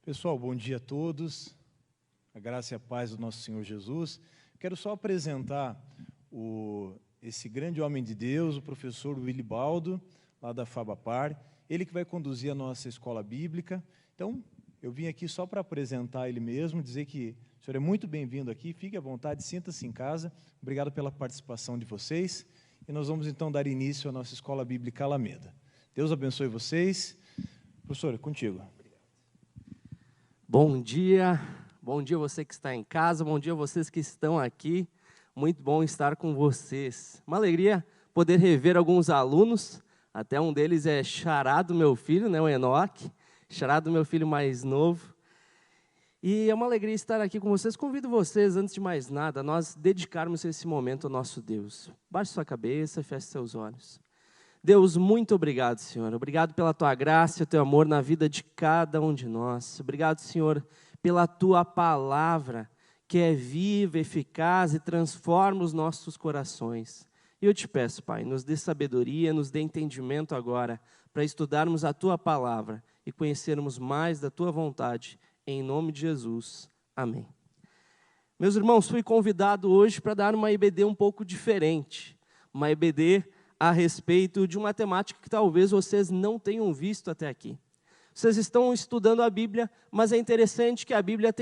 Pessoal, bom dia a todos, a graça e a paz do nosso Senhor Jesus. Quero só apresentar esse grande homem de Deus, o professor Wilibaldo, lá da Fabapar, ele que vai conduzir a nossa escola bíblica. Então, eu vim aqui só para apresentar ele mesmo, dizer que o senhor é muito bem-vindo aqui, fique à vontade, sinta-se em casa. Obrigado pela participação de vocês. E nós vamos então dar início à nossa escola bíblica Alameda. Deus abençoe vocês. Professor, é contigo. Bom dia você que está em casa, bom dia vocês que estão aqui, muito bom estar com vocês. Uma alegria poder rever alguns alunos, até um deles é xará do meu filho, né, o Enoque, xará do meu filho mais novo. E é uma alegria estar aqui com vocês. Convido vocês, antes de mais nada, a nós dedicarmos esse momento ao nosso Deus. Baixe sua cabeça, feche seus olhos. Deus, muito obrigado, Senhor. Obrigado pela Tua graça e o Teu amor na vida de cada um de nós. Obrigado, Senhor, pela Tua palavra, que é viva, eficaz e transforma os nossos corações. E eu te peço, Pai, nos dê sabedoria, nos dê entendimento agora, para estudarmos a Tua palavra e conhecermos mais da Tua vontade. Em nome de Jesus. Amém. Meus irmãos, fui convidado hoje para dar uma EBD um pouco diferente. Uma EBD a respeito de uma temática que talvez vocês não tenham visto até aqui. Vocês estão estudando a Bíblia, mas é interessante que a Bíblia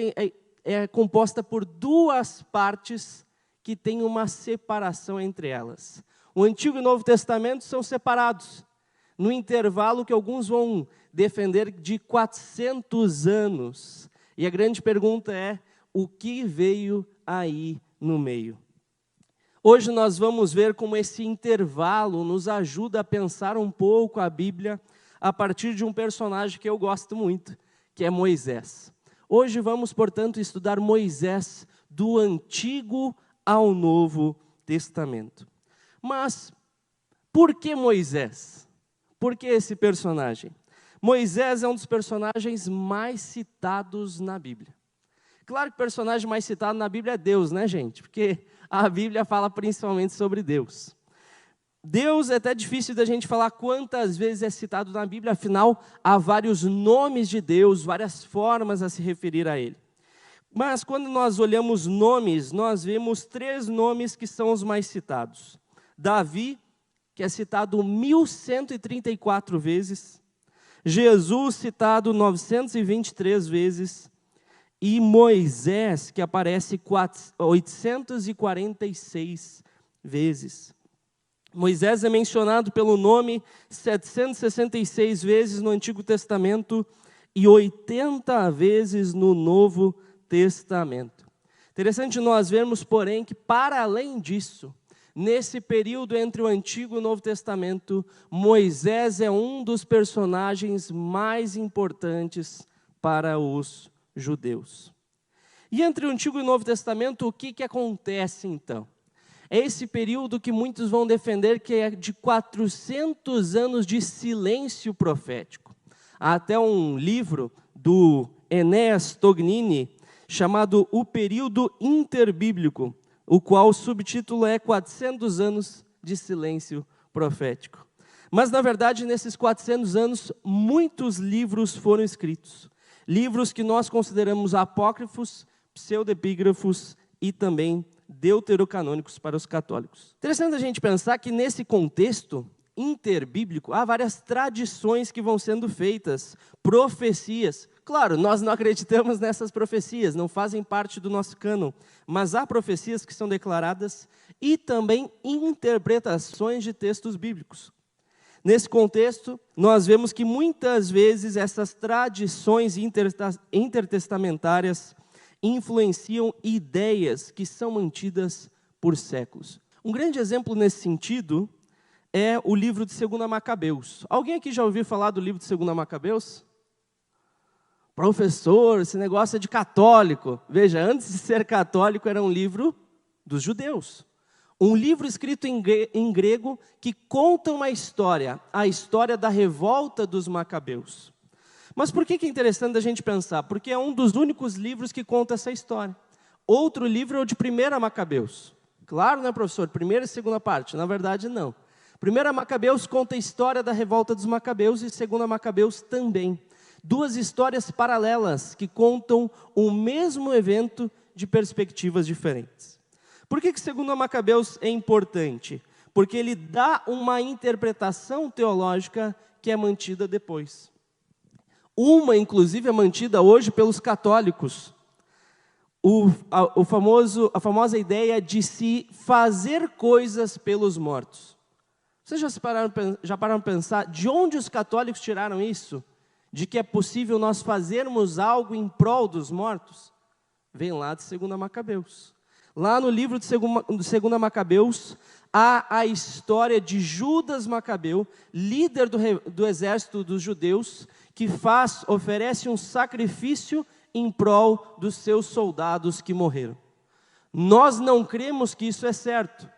é composta por duas partes que têm uma separação entre elas. O Antigo e o Novo Testamento são separados, no intervalo que alguns vão defender de 400 anos. E a grande pergunta é, o que veio aí no meio? Hoje nós vamos ver como esse intervalo nos ajuda a pensar um pouco a Bíblia a partir de um personagem que eu gosto muito, que é Moisés. Hoje vamos, portanto, estudar Moisés do Antigo ao Novo Testamento. Mas, por que Moisés? Por que esse personagem? Moisés é um dos personagens mais citados na Bíblia. Claro que o personagem mais citado na Bíblia é Deus, né, gente? Porque a Bíblia fala principalmente sobre Deus. Deus é até difícil da gente falar quantas vezes é citado na Bíblia, afinal, há vários nomes de Deus, várias formas a se referir a Ele. Mas quando nós olhamos nomes, nós vemos 3 nomes que são os mais citados. Davi, que é citado 1134 vezes. Jesus, citado 923 vezes. E Moisés, que aparece 846 vezes. Moisés é mencionado pelo nome 766 vezes no Antigo Testamento e 80 vezes no Novo Testamento. Interessante nós vermos, porém, que para além disso, nesse período entre o Antigo e o Novo Testamento, Moisés é um dos personagens mais importantes para os judeus. E entre o Antigo e o Novo Testamento, o que acontece então? É esse período que muitos vão defender que é de 400 anos de silêncio profético. Há até um livro do Enéas Tognini chamado O Período Interbíblico, o qual o subtítulo é 400 anos de silêncio profético. Mas, na verdade, nesses 400 anos, muitos livros foram escritos. Livros que nós consideramos apócrifos, pseudepígrafos e também deuterocanônicos para os católicos. Interessante a gente pensar que nesse contexto interbíblico há várias tradições que vão sendo feitas, profecias. Claro, nós não acreditamos nessas profecias, não fazem parte do nosso cânon, mas há profecias que são declaradas e também interpretações de textos bíblicos. Nesse contexto, nós vemos que muitas vezes essas tradições intertestamentárias influenciam ideias que são mantidas por séculos. Um grande exemplo nesse sentido é o livro de 2 Macabeus. Alguém aqui já ouviu falar do livro de 2 Macabeus? Professor, esse negócio é de católico. Veja, antes de ser católico era um livro dos judeus. Um livro escrito em grego que conta uma história, a história da revolta dos Macabeus. Mas por que é interessante a gente pensar? Porque é um dos únicos livros que conta essa história. Outro livro é o de 1 Macabeus. Claro, né, professor? Primeira e segunda parte. Na verdade, não. 1 Macabeus conta a história da revolta dos Macabeus e 2 Macabeus também. Duas histórias paralelas que contam o mesmo evento de perspectivas diferentes. Por que segundo Macabeus é importante? Porque ele dá uma interpretação teológica que é mantida depois. Uma, inclusive, é mantida hoje pelos católicos. A famosa ideia de se fazer coisas pelos mortos. Vocês já pararam para pensar de onde os católicos tiraram isso? De que é possível nós fazermos algo em prol dos mortos? Vem lá de 2 Macabeus. Lá no livro de 2 Macabeus, há a história de Judas Macabeu, líder do exército dos judeus, que oferece um sacrifício em prol dos seus soldados que morreram. Nós não cremos que isso é certo.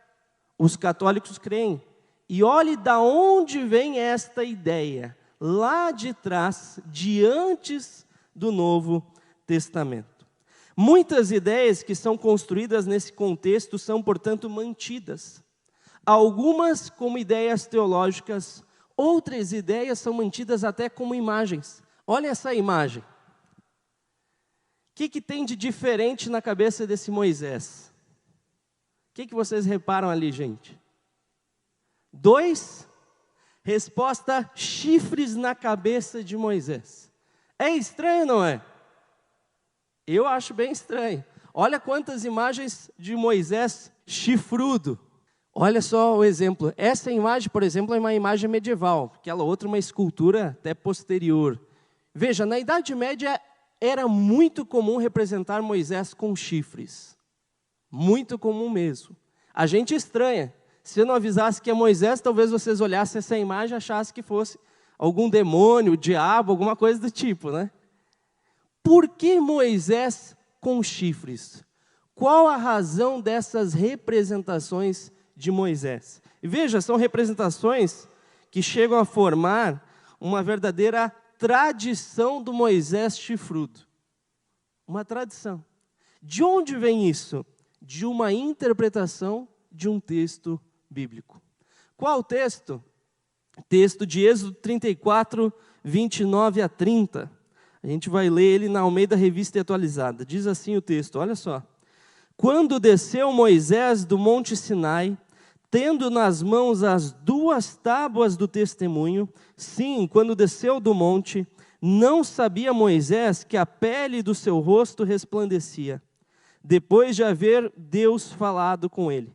Os católicos creem. E olhe de onde vem esta ideia. Lá de trás, de antes do Novo Testamento. Muitas ideias que são construídas nesse contexto são, portanto, mantidas. Algumas como ideias teológicas, outras ideias são mantidas até como imagens. Olha essa imagem. O que tem de diferente na cabeça desse Moisés? O que vocês reparam ali, gente? 2, resposta, chifres na cabeça de Moisés. É estranho, não é? Eu acho bem estranho. Olha quantas imagens de Moisés chifrudo. Olha só o exemplo. Essa imagem, por exemplo, é uma imagem medieval. Aquela outra, uma escultura até posterior. Veja, na Idade Média era muito comum representar Moisés com chifres. Muito comum mesmo. A gente estranha. Se eu não avisasse que é Moisés, talvez vocês olhassem essa imagem e achassem que fosse algum demônio, diabo, alguma coisa do tipo, né? Por que Moisés com chifres? Qual a razão dessas representações de Moisés? E veja, são representações que chegam a formar uma verdadeira tradição do Moisés chifrudo. Uma tradição. De onde vem isso? De uma interpretação de um texto bíblico. Qual texto? Texto de Êxodo 34, 29 a 30. A gente vai ler ele na Almeida Revista e Atualizada. Diz assim o texto, olha só. Quando desceu Moisés do monte Sinai, tendo nas mãos as 2 tábuas do testemunho, sim, quando desceu do monte, não sabia Moisés que a pele do seu rosto resplandecia, depois de haver Deus falado com ele.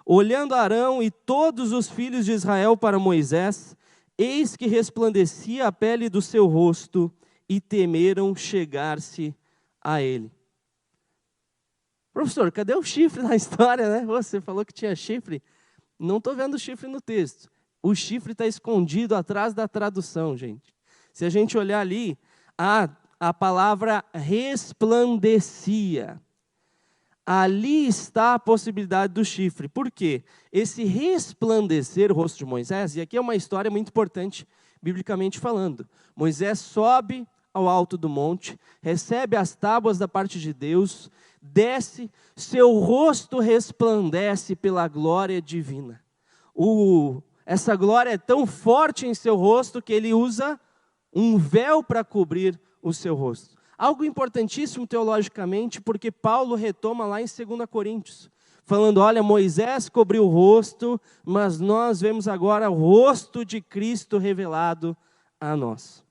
Olhando Arão e todos os filhos de Israel para Moisés, eis que resplandecia a pele do seu rosto, e temeram chegar-se a ele. Professor, cadê o chifre na história, né? Você falou que tinha chifre. Não estou vendo o chifre no texto. O chifre está escondido atrás da tradução, gente. Se a gente olhar ali, a palavra resplandecia. Ali está a possibilidade do chifre. Por quê? Esse resplandecer o rosto de Moisés, e aqui é uma história muito importante, biblicamente falando. Moisés sobe ao alto do monte, recebe as tábuas da parte de Deus, desce, seu rosto resplandece pela glória divina. Essa glória é tão forte em seu rosto que ele usa um véu para cobrir o seu rosto. Algo importantíssimo teologicamente, porque Paulo retoma lá em 2 Coríntios, falando, olha, Moisés cobriu o rosto, mas nós vemos agora o rosto de Cristo revelado a nós.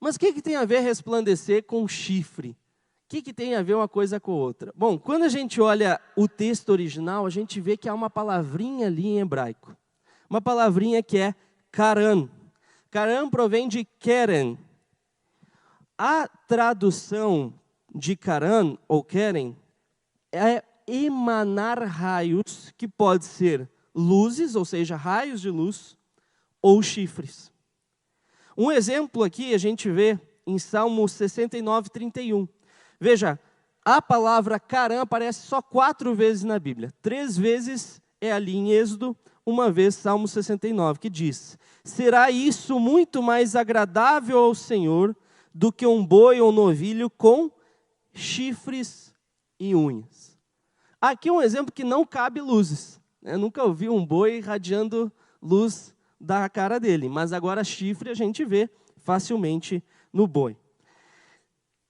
Mas o que tem a ver resplandecer com chifre? O que tem a ver uma coisa com a outra? Bom, quando a gente olha o texto original, a gente vê que há uma palavrinha ali em hebraico. Uma palavrinha que é karan. Karan provém de keren. A tradução de karan ou keren é emanar raios, que pode ser luzes, ou seja, raios de luz, ou chifres. Um exemplo aqui a gente vê em Salmo 69, 31. Veja, a palavra Carã aparece só 4 vezes na Bíblia. 3 vezes é ali em Êxodo, 1 vez Salmo 69, que diz: será isso muito mais agradável ao Senhor do que um boi ou novilho com chifres e unhas. Aqui um exemplo que não cabe luzes. Eu nunca ouvi um boi irradiando luz da cara dele, mas agora chifre a gente vê facilmente no boi.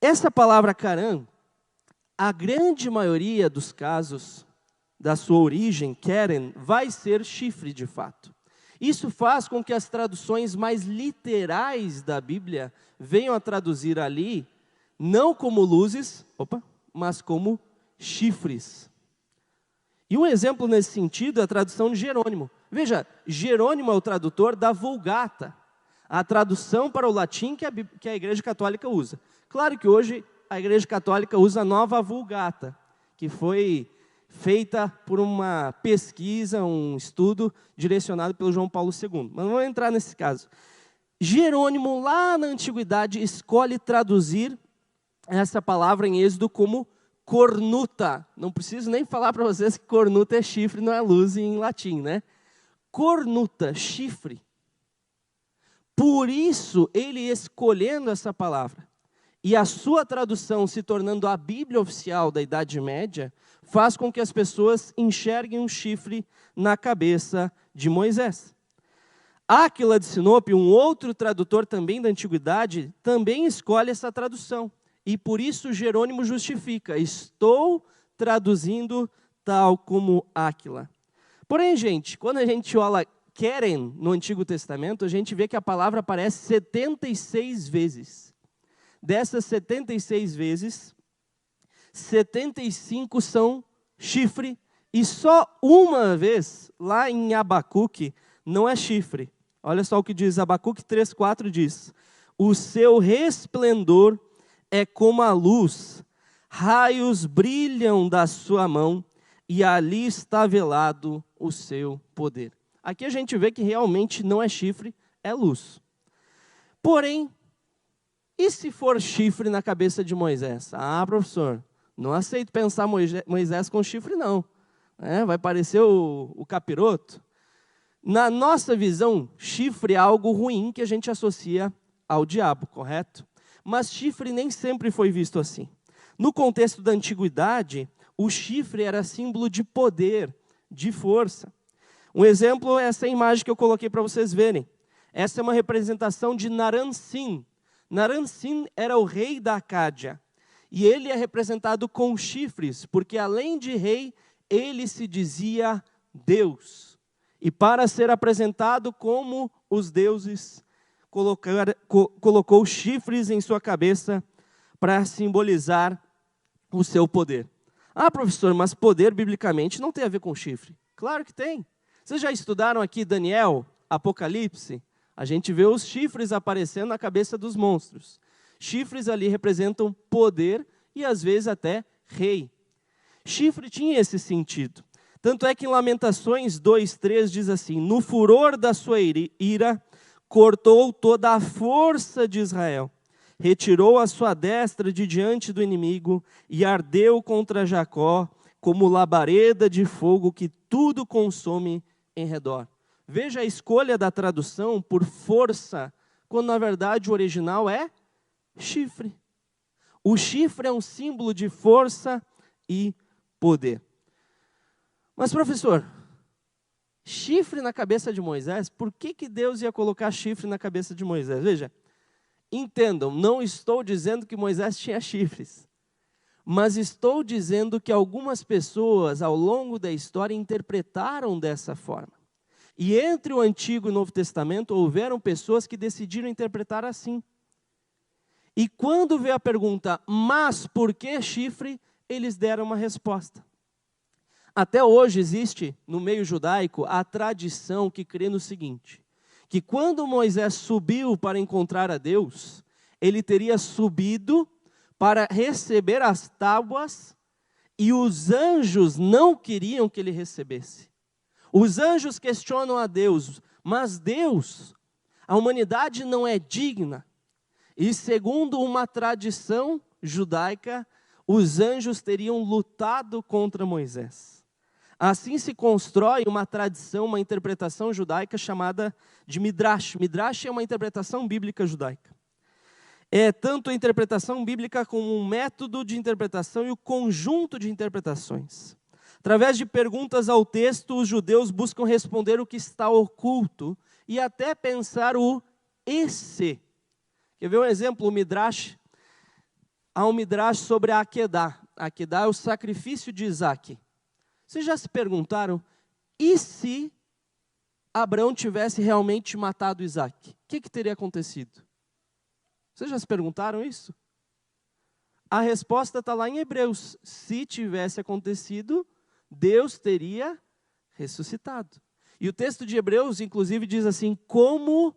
Essa palavra Caran, a grande maioria dos casos da sua origem, Keren, vai ser chifre de fato. Isso faz com que as traduções mais literais da Bíblia venham a traduzir ali, não como luzes, mas como chifres. E um exemplo nesse sentido é a tradução de Jerônimo. Veja, Jerônimo é o tradutor da Vulgata, a tradução para o latim que a Igreja Católica usa. Claro que hoje a Igreja Católica usa a Nova Vulgata, que foi feita por uma pesquisa, um estudo direcionado pelo João Paulo II. Mas não vou entrar nesse caso. Jerônimo, lá na Antiguidade, escolhe traduzir essa palavra em Êxodo como cornuta. Não preciso nem falar para vocês que cornuta é chifre, não é luz em latim, né? Cornuta, chifre. Por isso, ele escolhendo essa palavra, e a sua tradução se tornando a Bíblia oficial da Idade Média, faz com que as pessoas enxerguem um chifre na cabeça de Moisés. Áquila de Sinope, um outro tradutor também da Antiguidade, também escolhe essa tradução. E por isso Jerônimo justifica, estou traduzindo tal como Áquila. Porém, gente, quando a gente olha Keren no Antigo Testamento, a gente vê que a palavra aparece 76 vezes. Dessas 76 vezes, 75 são chifre, e só uma vez, lá em Abacuque, não é chifre. Olha só o que diz, Abacuque 3,4 diz: o seu resplendor é como a luz, raios brilham da sua mão, e ali está velado o seu poder. Aqui a gente vê que realmente não é chifre, é luz. Porém, e se for chifre na cabeça de Moisés? Ah, professor, não aceito pensar Moisés com chifre, não. Vai parecer o capiroto. Na nossa visão, chifre é algo ruim que a gente associa ao diabo, correto? Mas chifre nem sempre foi visto assim. No contexto da antiguidade, o chifre era símbolo de poder, de força. Um exemplo é essa imagem que eu coloquei para vocês verem. Essa é uma representação de Naram-Sin. Naram-Sin era o rei da Acádia. E ele é representado com chifres, porque além de rei, ele se dizia Deus. E para ser apresentado como os deuses, colocou chifres em sua cabeça para simbolizar o seu poder. Ah, professor, mas poder biblicamente não tem a ver com chifre. Claro que tem. Vocês já estudaram aqui Daniel, Apocalipse? A gente vê os chifres aparecendo na cabeça dos monstros. Chifres ali representam poder e às vezes até rei. Chifre tinha esse sentido. Tanto é que em Lamentações 2:3 diz assim: no furor da sua ira, cortou toda a força de Israel, retirou a sua destra de diante do inimigo e ardeu contra Jacó como labareda de fogo que tudo consome em redor. Veja a escolha da tradução por força, quando na verdade o original é chifre. O chifre é um símbolo de força e poder. Mas, professor, chifre na cabeça de Moisés, por que Deus ia colocar chifre na cabeça de Moisés? Veja, entendam, não estou dizendo que Moisés tinha chifres, mas estou dizendo que algumas pessoas ao longo da história interpretaram dessa forma. E entre o Antigo e o Novo Testamento houveram pessoas que decidiram interpretar assim. E quando veio a pergunta, mas por que chifre? Eles deram uma resposta. Até hoje existe, no meio judaico, a tradição que crê no seguinte, que quando Moisés subiu para encontrar a Deus, ele teria subido para receber as tábuas e os anjos não queriam que ele recebesse. Os anjos questionam a Deus, mas Deus, a humanidade não é digna. E segundo uma tradição judaica, os anjos teriam lutado contra Moisés. Assim se constrói uma tradição, uma interpretação judaica chamada de Midrash. Midrash é uma interpretação bíblica judaica. É tanto a interpretação bíblica como um método de interpretação e o conjunto de interpretações. Através de perguntas ao texto, os judeus buscam responder o que está oculto e até pensar o e se. Quer ver um exemplo? O Midrash, há um Midrash sobre a Akedah. A Akedah é o sacrifício de Isaac. Vocês já se perguntaram, e se Abraão tivesse realmente matado Isaac? O que teria acontecido? Vocês já se perguntaram isso? A resposta está lá em Hebreus. Se tivesse acontecido, Deus teria ressuscitado. E o texto de Hebreus, inclusive, diz assim, como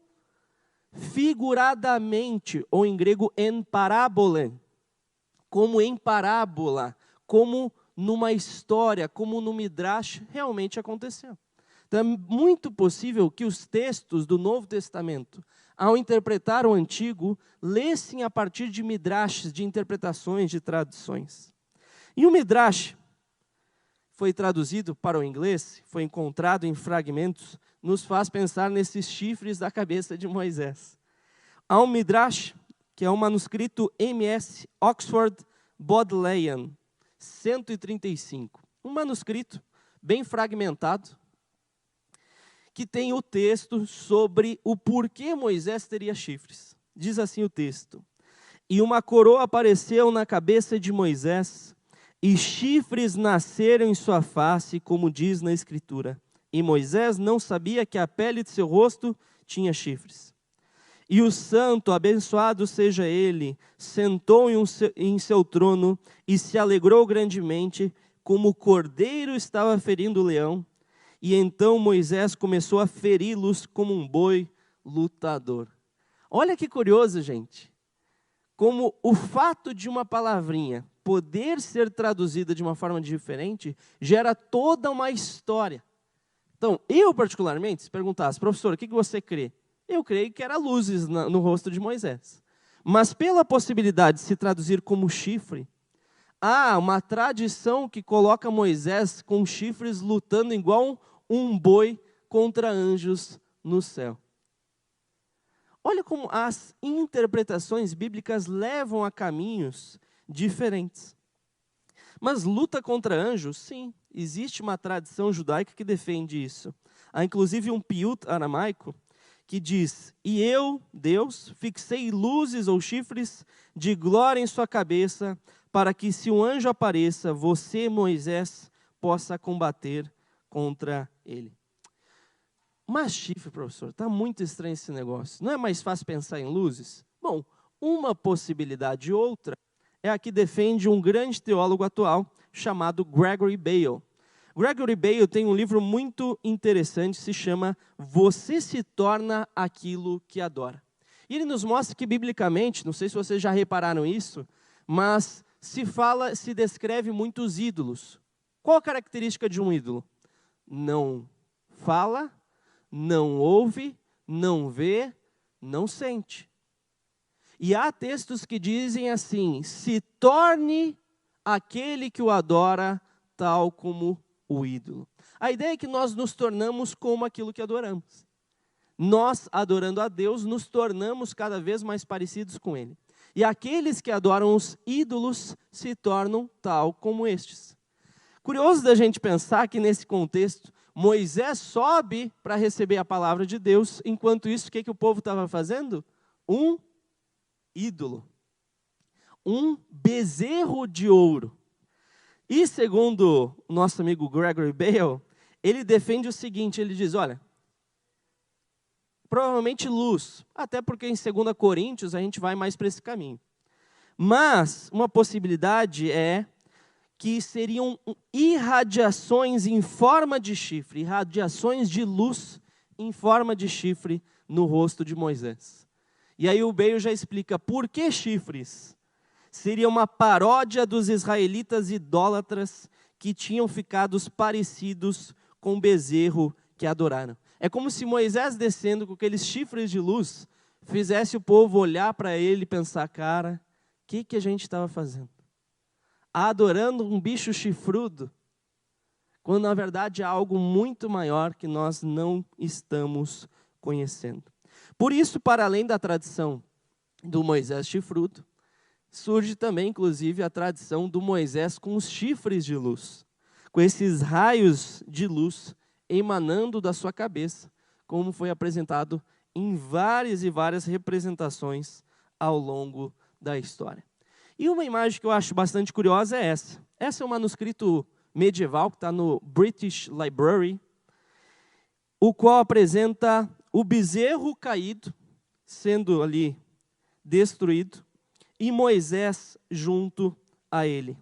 figuradamente, ou em grego, en parábola, como em parábola, como numa história, como no Midrash, realmente aconteceu. Então é muito possível que os textos do Novo Testamento, ao interpretar o Antigo, lessem a partir de Midrashes, de interpretações, de traduções. E o Midrash foi traduzido para o inglês, foi encontrado em fragmentos, nos faz pensar nesses chifres da cabeça de Moisés. Há um Midrash, que é um manuscrito MS Oxford Bodleian, 135. Um manuscrito bem fragmentado, que tem o texto sobre o porquê Moisés teria chifres. Diz assim o texto: e uma coroa apareceu na cabeça de Moisés, e chifres nasceram em sua face, como diz na Escritura. E Moisés não sabia que a pele de seu rosto tinha chifres. E o santo, abençoado seja ele, sentou em seu trono e se alegrou grandemente, como o cordeiro estava ferindo o leão. E então Moisés começou a feri-los como um boi lutador. Olha que curioso, gente. Como o fato de uma palavrinha poder ser traduzida de uma forma diferente, gera toda uma história. Então, eu particularmente, se perguntasse, professor, o que você crê? Eu creio que era luzes no rosto de Moisés. Mas pela possibilidade de se traduzir como chifre, há uma tradição que coloca Moisés com chifres lutando igual um boi contra anjos no céu. Olha como as interpretações bíblicas levam a caminhos diferentes. Mas luta contra anjos, sim, existe uma tradição judaica que defende isso. Há inclusive um piut aramaico que diz, e eu, Deus, fixei luzes ou chifres de glória em sua cabeça, para que se um anjo apareça, você, Moisés, possa combater contra ele. Mas chifre, professor, está muito estranho esse negócio. Não é mais fácil pensar em luzes? Bom, uma possibilidade outra é a que defende um grande teólogo atual chamado Gregory Bale. Gregory Bale tem um livro muito interessante, se chama Você se torna aquilo que adora. E ele nos mostra que, biblicamente, não sei se vocês já repararam isso, mas se descreve muitos ídolos. Qual a característica de um ídolo? Não fala, não ouve, não vê, não sente. E há textos que dizem assim, se torne aquele que o adora tal como o ídolo. A ideia é que nós nos tornamos como aquilo que adoramos. Nós, adorando a Deus, nos tornamos cada vez mais parecidos com Ele. E aqueles que adoram os ídolos se tornam tal como estes. Curioso da gente pensar que nesse contexto, Moisés sobe para receber a palavra de Deus, enquanto isso, o que o povo estava fazendo? Um ídolo. Um bezerro de ouro. E segundo o nosso amigo Gregory Bale, ele defende o seguinte, ele diz, olha, provavelmente luz, até porque em 2 Coríntios a gente vai mais para esse caminho. Mas uma possibilidade é que seriam irradiações em forma de chifre, irradiações de luz em forma de chifre no rosto de Moisés. E aí o Bale já explica por que chifres. Seria uma paródia dos israelitas idólatras que tinham ficado parecidos com o bezerro que adoraram. É como se Moisés descendo com aqueles chifres de luz fizesse o povo olhar para ele e pensar, cara, o que a gente estava fazendo? Adorando um bicho chifrudo, quando na verdade há algo muito maior que nós não estamos conhecendo. Por isso, para além da tradição do Moisés chifrudo, surge também, inclusive, a tradição do Moisés com os chifres de luz, com esses raios de luz emanando da sua cabeça, como foi apresentado em várias e várias representações ao longo da história. E uma imagem que eu acho bastante curiosa é essa. Essa é um manuscrito medieval que está no British Library, o qual apresenta o bezerro caído, sendo ali destruído, e Moisés junto a ele.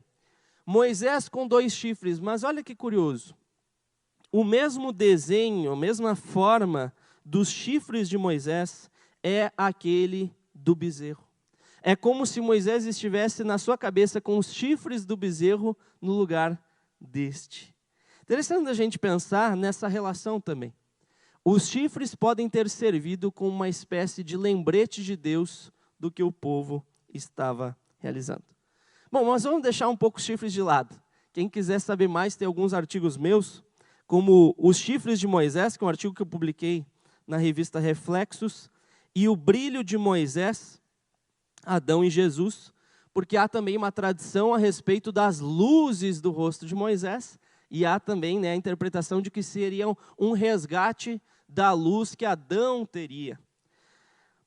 Moisés com 2 chifres, mas olha que curioso. O mesmo desenho, a mesma forma dos chifres de Moisés é aquele do bezerro. É como se Moisés estivesse na sua cabeça com os chifres do bezerro no lugar deste. Interessante a gente pensar nessa relação também. Os chifres podem ter servido como uma espécie de lembrete de Deus do que o povo estava realizando. Bom, mas vamos deixar um pouco os chifres de lado. Quem quiser saber mais, tem alguns artigos meus, como Os Chifres de Moisés, que é um artigo que eu publiquei na revista Reflexos, e O Brilho de Moisés, Adão e Jesus, porque há também uma tradição a respeito das luzes do rosto de Moisés, e há também a interpretação de que seriam um resgate da luz que Adão teria.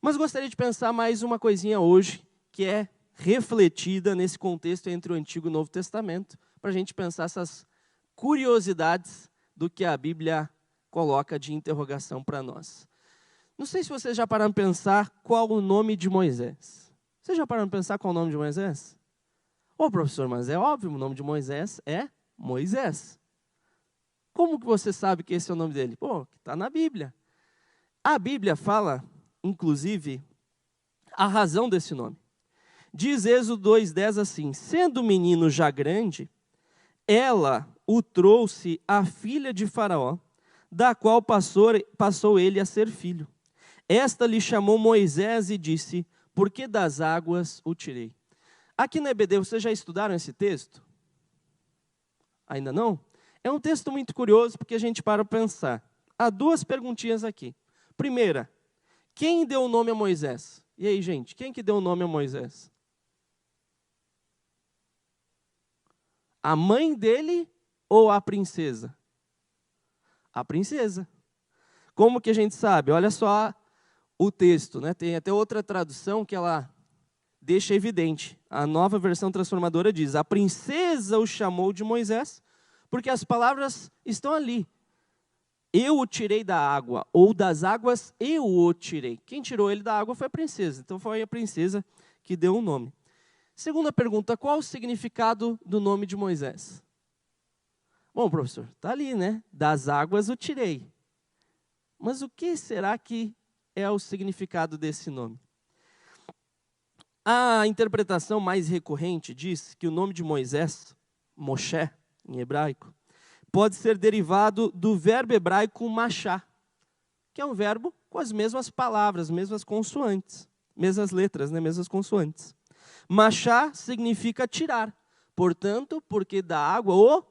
Mas gostaria de pensar mais uma coisinha hoje, que é refletida nesse contexto entre o Antigo e o Novo Testamento, para a gente pensar essas curiosidades do que a Bíblia coloca de interrogação para nós. Não sei se vocês já pararam para pensar qual o nome de Moisés. Vocês já pararam para pensar qual o nome de Moisés? Ô, professor, mas é óbvio, o nome de Moisés é Moisés. Como que você sabe que esse é o nome dele? Pô, está na Bíblia. A Bíblia fala, inclusive, a razão desse nome. Diz Êxodo 2:10 assim: sendo o menino já grande, ela o trouxe à filha de Faraó, da qual passou ele a ser filho. Esta lhe chamou Moisés e disse: por que das águas o tirei? Aqui na EBD, vocês já estudaram esse texto? Ainda não? É um texto muito curioso, porque a gente para pensar. Há 2 perguntinhas aqui. Primeira, quem deu o nome a Moisés? E aí, gente, quem que deu o nome a Moisés? A mãe dele ou a princesa? A princesa. Como que a gente sabe? Olha só o texto, né? Tem até outra tradução que ela deixa evidente. A Nova Versão Transformadora diz: a princesa o chamou de Moisés, porque as palavras estão ali. Eu o tirei da água, ou das águas eu o tirei. Quem tirou ele da água foi a princesa. Então foi a princesa que deu o nome. Segunda pergunta, qual o significado do nome de Moisés? Bom, professor, está ali, né? Das águas o tirei. Mas o que será que é o significado desse nome? A interpretação mais recorrente diz que o nome de Moisés, Moshe, em hebraico, pode ser derivado do verbo hebraico machá, que é um verbo com as mesmas palavras, mesmas consoantes, mesmas letras, né, mesmas consoantes. Machá significa tirar, portanto, porque da água o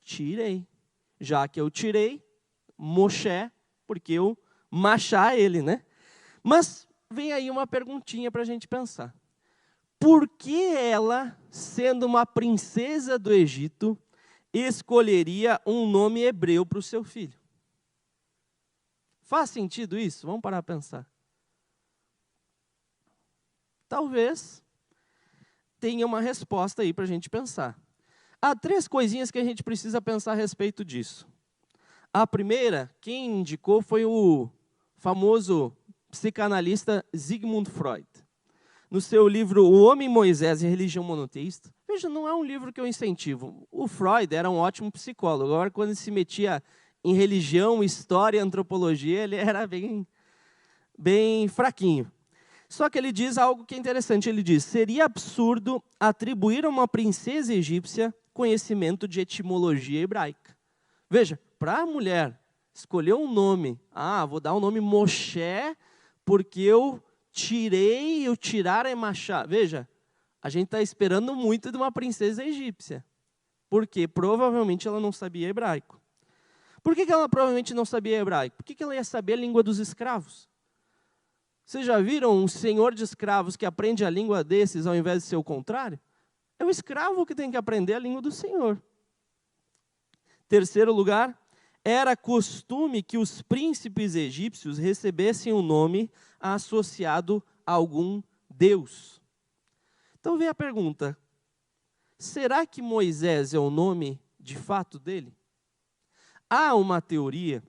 tirei. Já que eu tirei, Moshe, porque eu machá ele, né? Mas vem aí uma perguntinha para a gente pensar. Por que ela, sendo uma princesa do Egito, escolheria um nome hebreu para o seu filho? Faz sentido isso? Vamos parar para pensar. Talvez tenha uma resposta aí para a gente pensar. Há 3 coisinhas que a gente precisa pensar a respeito disso. A primeira, quem indicou foi o famoso psicanalista Sigmund Freud. No seu livro O Homem, Moisés e a Religião Monoteísta. Veja, não é um livro que eu incentivo. O Freud era um ótimo psicólogo. Agora, quando ele se metia em religião, história, antropologia, ele era bem fraquinho. Só que ele diz algo que é interessante. Ele diz, seria absurdo atribuir a uma princesa egípcia conhecimento de etimologia hebraica. Veja, para a mulher escolher um nome, vou dar o nome Moshe, porque eu tirei, o tirar é machá. Veja, a gente está esperando muito de uma princesa egípcia, porque provavelmente ela não sabia hebraico. Por que ela provavelmente não sabia hebraico? Por que ela ia saber a língua dos escravos? Vocês já viram um senhor de escravos que aprende a língua desses ao invés de ser o contrário? É o escravo que tem que aprender a língua do senhor. Terceiro lugar, era costume que os príncipes egípcios recebessem um nome associado a algum Deus. Então vem a pergunta, será que Moisés é o nome de fato dele? Há uma teoria,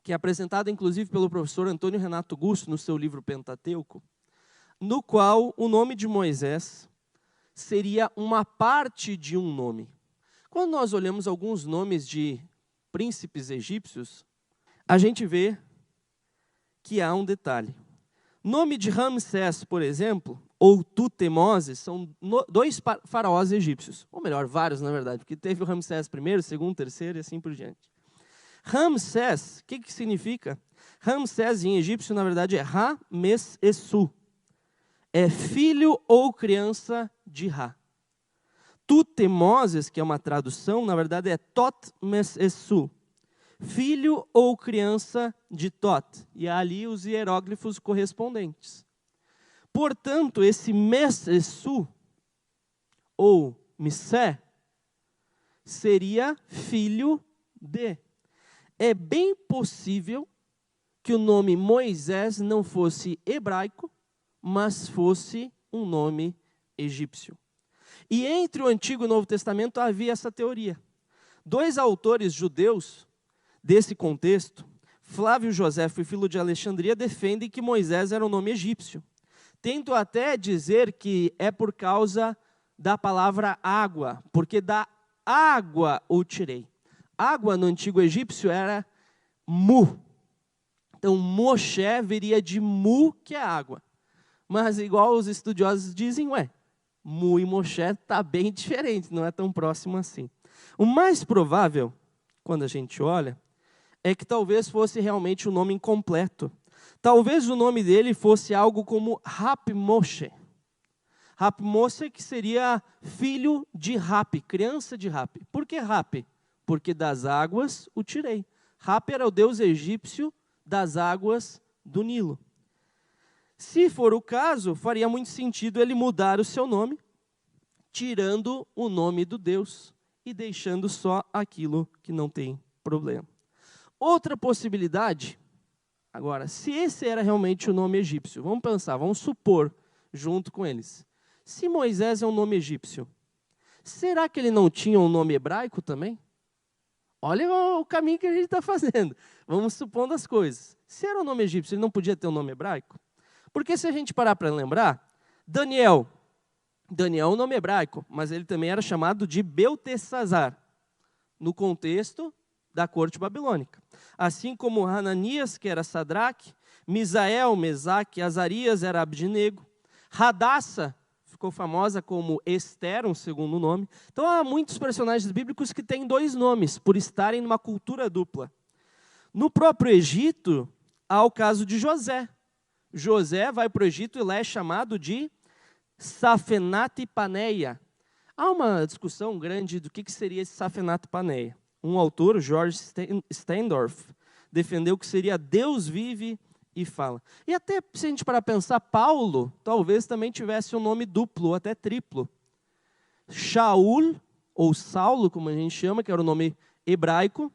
que é apresentada inclusive pelo professor Antônio Renato Gusto, no seu livro Pentateuco, no qual o nome de Moisés seria uma parte de um nome. Quando nós olhamos alguns nomes de príncipes egípcios, a gente vê que há um detalhe. Nome de Ramsés, por exemplo, ou Tutemoses, são dois faraós egípcios. Ou melhor, vários, na verdade, porque teve o Ramsés I, segundo, terceiro e assim por diante. Ramsés, o que significa? Ramsés em egípcio, na verdade, é Ra-Mes-Essu. É filho ou criança de Ra. Tutemoses, que é uma tradução, na verdade é Tot-Mes-Essu. Filho ou criança de Tot. E há ali os hieróglifos correspondentes. Portanto, esse Mes-Essu, ou Missé, seria filho de. É bem possível que o nome Moisés não fosse hebraico, mas fosse um nome egípcio. E entre o Antigo e o Novo Testamento havia essa teoria. Dois autores judeus desse contexto, Flávio Joséfo e Filo de Alexandria, defendem que Moisés era um nome egípcio. Tento até dizer que é por causa da palavra água, porque da água o tirei. Água no antigo egípcio era mu. Então, Moshe viria de mu, que é água. Mas, igual os estudiosos dizem, mu e Moshe está bem diferente, não é tão próximo assim. O mais provável, quando a gente olha, é que talvez fosse realmente um nome incompleto. Talvez o nome dele fosse algo como Rap-Moshe. Rap-Moshe, que seria filho de Rap, criança de Rap. Por que Rap? Porque das águas o tirei. Rap era o deus egípcio das águas do Nilo. Se for o caso, faria muito sentido ele mudar o seu nome, tirando o nome do Deus e deixando só aquilo que não tem problema. Outra possibilidade, agora, se esse era realmente o nome egípcio, vamos pensar, vamos supor, junto com eles, se Moisés é um nome egípcio, será que ele não tinha um nome hebraico também? Olha o caminho que a gente está fazendo. Vamos supondo as coisas. Se era um nome egípcio, ele não podia ter um nome hebraico? Porque se a gente parar para lembrar, Daniel é um nome hebraico, mas ele também era chamado de Beltesazar, no contexto da corte babilônica. Assim como Hananias, que era Sadraque, Misael, Mesaque, Azarias era Abdinego, Radassa ficou famosa como Esther, um segundo nome. Então há muitos personagens bíblicos que têm dois nomes, por estarem numa cultura dupla. No próprio Egito, há o caso de José. José vai para o Egito e lá é chamado de Safenat Paneia. Há uma discussão grande do que seria esse Safenat Paneia. Um autor, George Steindorf, defendeu que seria Deus vive e fala. E até, se a gente parar para pensar, Paulo talvez também tivesse um nome duplo, ou até triplo. Shaul, ou Saulo, como a gente chama, que era o nome hebraico.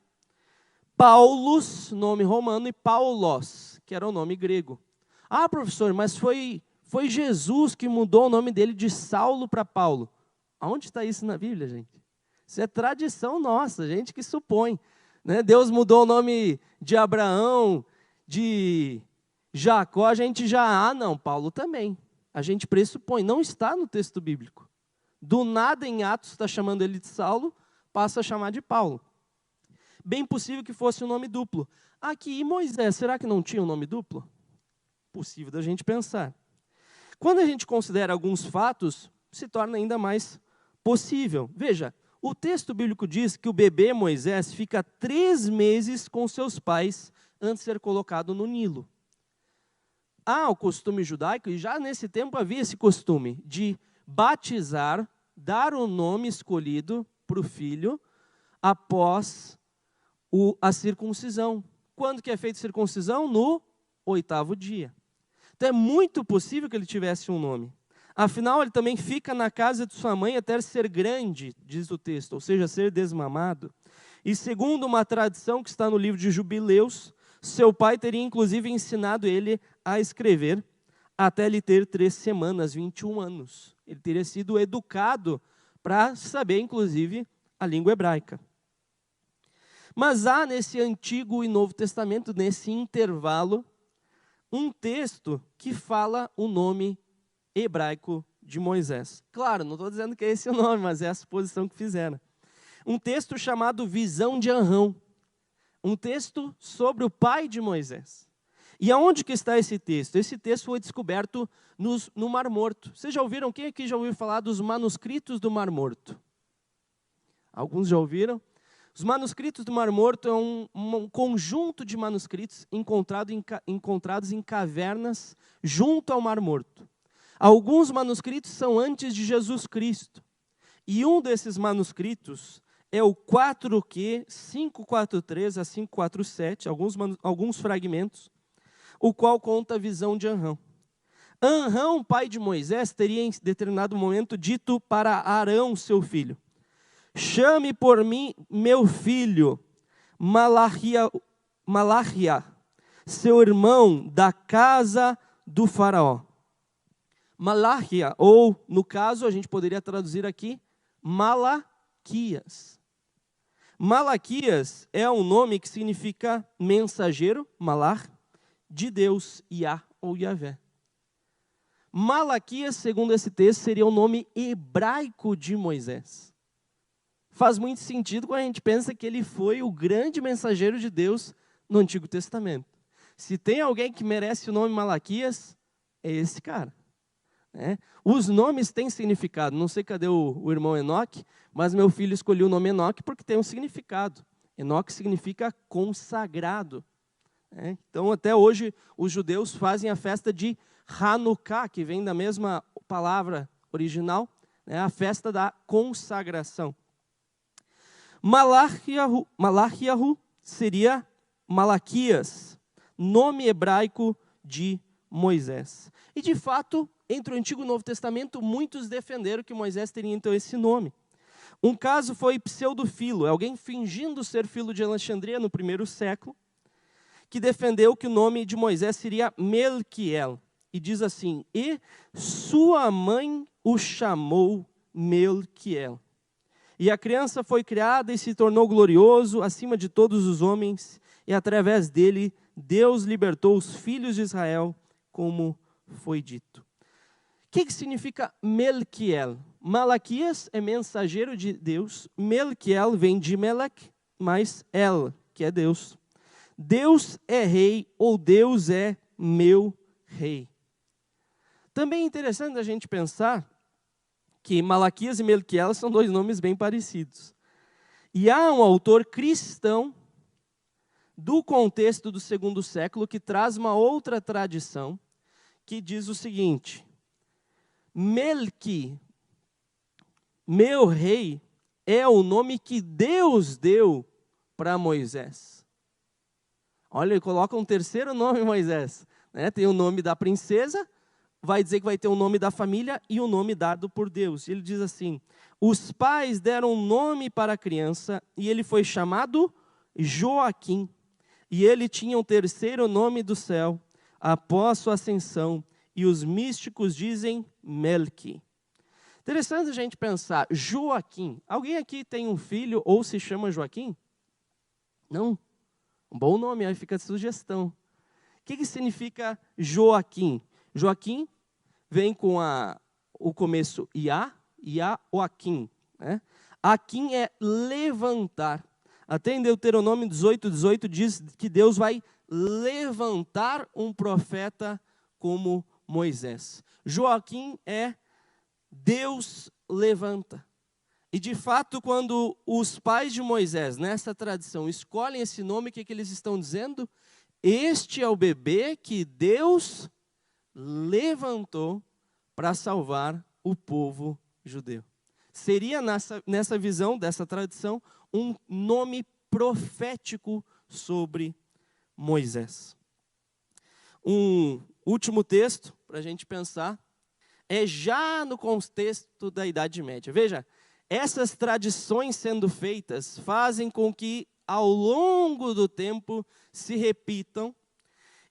Paulus, nome romano, e Paulos, que era o nome grego. Ah, professor, mas foi Jesus que mudou o nome dele de Saulo para Paulo. Aonde está isso na Bíblia, gente? Isso é tradição nossa, gente que supõe. Né? Deus mudou o nome de Abraão, de Jacó, a gente já... não, Paulo também. A gente pressupõe, não está no texto bíblico. Do nada em Atos está chamando ele de Saulo, passa a chamar de Paulo. Bem possível que fosse um nome duplo. Aqui, e Moisés, será que não tinha um nome duplo? Possível da gente pensar. Quando a gente considera alguns fatos, se torna ainda mais possível. Veja, o texto bíblico diz que o bebê Moisés fica 3 meses com seus pais antes de ser colocado no Nilo. Há o costume judaico, e já nesse tempo havia esse costume, de batizar, dar o nome escolhido para o filho após a circuncisão. Quando que é feita a circuncisão? No 8º dia. Então é muito possível que ele tivesse um nome. Afinal, ele também fica na casa de sua mãe até ser grande, diz o texto, ou seja, ser desmamado. E segundo uma tradição que está no livro de Jubileus, seu pai teria inclusive ensinado ele a escrever. até ele ter 3 semanas, 21 anos. Ele teria sido educado para saber, inclusive, a língua hebraica. Mas há nesse Antigo e Novo Testamento, nesse intervalo, um texto que fala o nome hebraico de Moisés. Claro, não estou dizendo que é esse o nome, mas é a suposição que fizeram. Um texto chamado Visão de Arão. Um texto sobre o pai de Moisés. E aonde que está esse texto? Esse texto foi descoberto no Mar Morto. Vocês já ouviram? Quem aqui já ouviu falar dos manuscritos do Mar Morto? Alguns já ouviram? Os manuscritos do Mar Morto é um conjunto de manuscritos encontrados em cavernas junto ao Mar Morto. Alguns manuscritos são antes de Jesus Cristo. E um desses manuscritos é o 4Q 543 a 547, alguns fragmentos, o qual conta a visão de Arão. Arão, pai de Moisés, teria em determinado momento dito para Arão, seu filho: chame por mim meu filho, Malachia, seu irmão da casa do faraó. Malachia, ou no caso a gente poderia traduzir aqui, Malaquias. Malaquias é um nome que significa mensageiro, Malach, de Deus, Yah ou Yahvé. Malaquias, segundo esse texto, seria o nome hebraico de Moisés. Faz muito sentido quando a gente pensa que ele foi o grande mensageiro de Deus no Antigo Testamento. Se tem alguém que merece o nome Malaquias, é esse cara. Né? Os nomes têm significado. Não sei cadê o irmão Enoque, mas meu filho escolheu o nome Enoque porque tem um significado. Enoque significa consagrado. Né? Então, até hoje, os judeus fazem a festa de Hanukkah, que vem da mesma palavra original, né? A festa da consagração. Malachiahu seria Malaquias, nome hebraico de Moisés. E, de fato, entre o Antigo e o Novo Testamento, muitos defenderam que Moisés teria, então, esse nome. Um caso foi Pseudofilo, alguém fingindo ser filho de Alexandria no primeiro século, que defendeu que o nome de Moisés seria Melquiel. E diz assim: e sua mãe o chamou Melquiel. E a criança foi criada e se tornou glorioso acima de todos os homens, e através dele Deus libertou os filhos de Israel, como foi dito. O que significa Melquiel? Malaquias é mensageiro de Deus, Melquiel vem de Melech, mais El, que é Deus. Deus é rei, ou Deus é meu rei. Também é interessante a gente pensar que Malaquias e Melquiel são dois nomes bem parecidos. E há um autor cristão do contexto do segundo século que traz uma outra tradição que diz o seguinte: Melqui, meu rei, é o nome que Deus deu para Moisés. Olha, ele coloca um terceiro nome em Moisés. Né? Tem o nome da princesa, vai dizer que vai ter o nome da família e o nome dado por Deus. Ele diz assim: os pais deram um nome para a criança e ele foi chamado Joaquim. E ele tinha um terceiro nome do céu após sua ascensão, e os místicos dizem Melqui. Interessante a gente pensar, Joaquim. Alguém aqui tem um filho ou se chama Joaquim? Não? Um bom nome, aí fica a sugestão. O que significa Joaquim? Joaquim vem com o começo Joaquim. Né? Aquim é levantar. Até em Deuteronômio 18 diz que Deus vai levantar um profeta como Moisés. Joaquim é Deus levanta. E de fato, quando os pais de Moisés, nessa tradição, escolhem esse nome, o que eles estão dizendo? Este é o bebê que Deus levantou para salvar o povo judeu. Seria nessa visão, dessa tradição, um nome profético sobre Moisés. Um último texto para a gente pensar é já no contexto da Idade Média. Veja, essas tradições sendo feitas fazem com que ao longo do tempo se repitam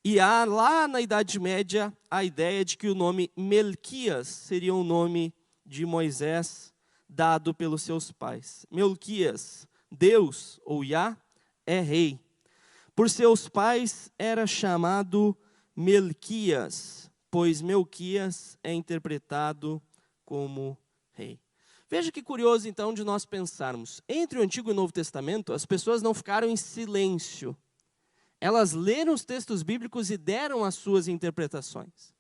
E há lá na Idade Média a ideia de que o nome Melquias seria o nome de Moisés dado pelos seus pais. Melquias, Deus ou Yah, é rei. Por seus pais era chamado Melquias, pois Melquias é interpretado como rei. Veja que curioso então de nós pensarmos. Entre o Antigo e o Novo Testamento, as pessoas não ficaram em silêncio. Elas leram os textos bíblicos e deram as suas interpretações.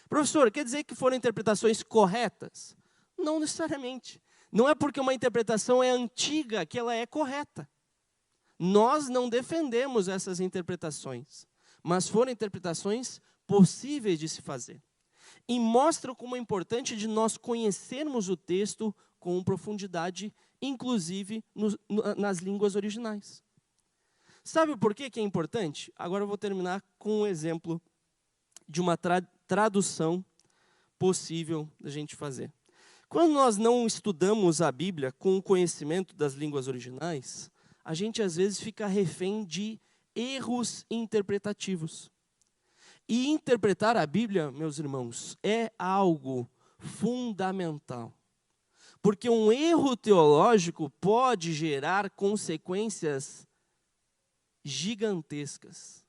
Professor, quer dizer que foram interpretações corretas? Não necessariamente. Não é porque uma interpretação é antiga que ela é correta. Nós não defendemos essas interpretações, mas foram interpretações possíveis de se fazer. E mostram como é importante de nós conhecermos o texto com profundidade, inclusive nas línguas originais. Sabe por que é importante? Agora eu vou terminar com um exemplo de uma tradução possível da gente fazer. Quando nós não estudamos a Bíblia com o conhecimento das línguas originais, a gente às vezes fica refém de erros interpretativos. E interpretar a Bíblia, meus irmãos, é algo fundamental. Porque um erro teológico pode gerar consequências gigantescas.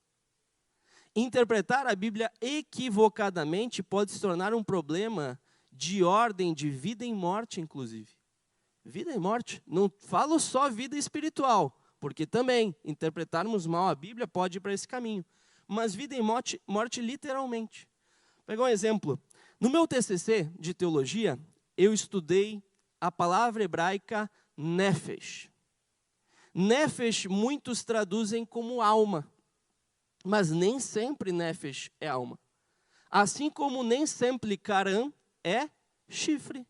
Interpretar a Bíblia equivocadamente pode se tornar um problema de ordem de vida e morte, inclusive. Vida e morte. Não falo só vida espiritual, porque também interpretarmos mal a Bíblia pode ir para esse caminho. Mas vida e morte literalmente. Vou pegar um exemplo. No meu TCC de teologia, eu estudei a palavra hebraica nefesh. Nefesh muitos traduzem como alma, mas nem sempre nefesh é alma. Assim como nem sempre karam é chifre.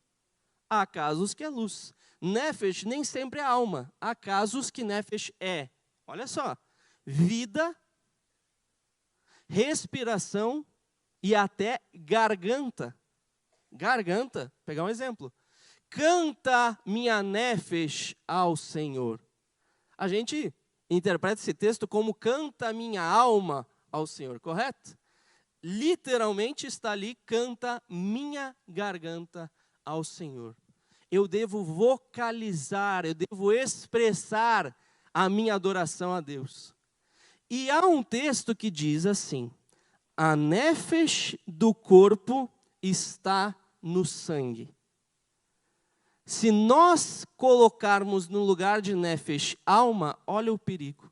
Há casos que é luz. Nefesh nem sempre é alma. Há casos que nefesh é, olha só, vida, respiração e até garganta. Garganta, pegar um exemplo. Canta minha nefesh ao Senhor. A gente interpreta esse texto como canta minha alma ao Senhor, correto? Literalmente está ali, canta minha garganta ao Senhor. Eu devo vocalizar, eu devo expressar a minha adoração a Deus. E há um texto que diz assim: a nefesh do corpo está no sangue. Se nós colocarmos no lugar de nefesh alma, olha o perigo.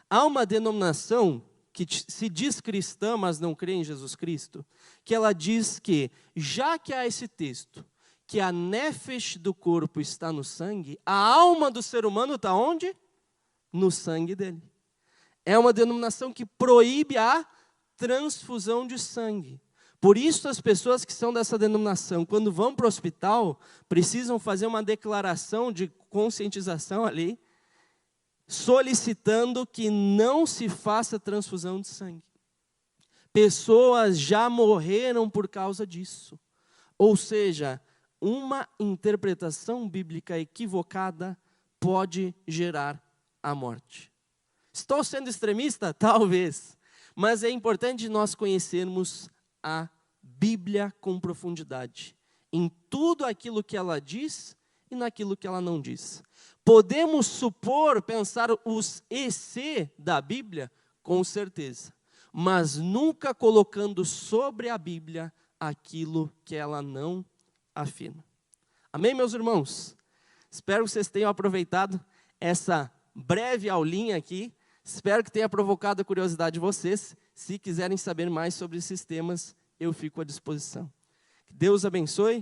Há uma denominação que se diz cristã, mas não crê em Jesus Cristo, que ela diz que, já que há esse texto, que a nefesh do corpo está no sangue, a alma do ser humano está onde? No sangue dele. É uma denominação que proíbe a transfusão de sangue. Por isso, as pessoas que são dessa denominação, quando vão para o hospital, precisam fazer uma declaração de conscientização ali, solicitando que não se faça transfusão de sangue. Pessoas já morreram por causa disso. Ou seja, uma interpretação bíblica equivocada pode gerar a morte. Estou sendo extremista? Talvez. Mas é importante nós conhecermos a Bíblia com profundidade, em tudo aquilo que ela diz e naquilo que ela não diz. Podemos supor, pensar os EC da Bíblia, com certeza, mas nunca colocando sobre a Bíblia aquilo que ela não afirma. Amém, meus irmãos? Espero que vocês tenham aproveitado essa breve aulinha aqui. Espero que tenha provocado a curiosidade de vocês. Se quiserem saber mais sobre esses temas, eu fico à disposição. Que Deus abençoe.